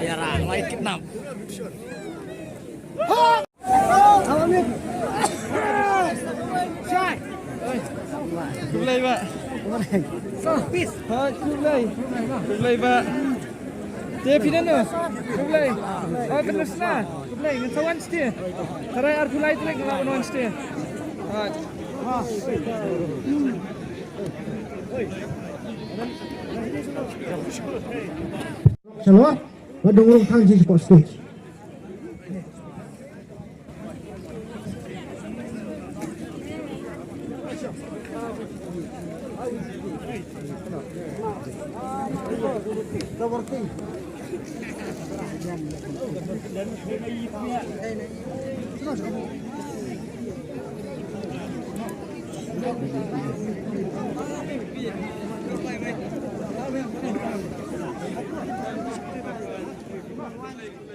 Yarang, light kidnap. Kulay Pak. Kulay Pak. Dia pindah no. Kulay. Oh terus lah. Kulay dengan sawan setia. Tarai ar kulay tu lagi lawan wan setia. Shalom, madungong tangji sport stage. Thank you.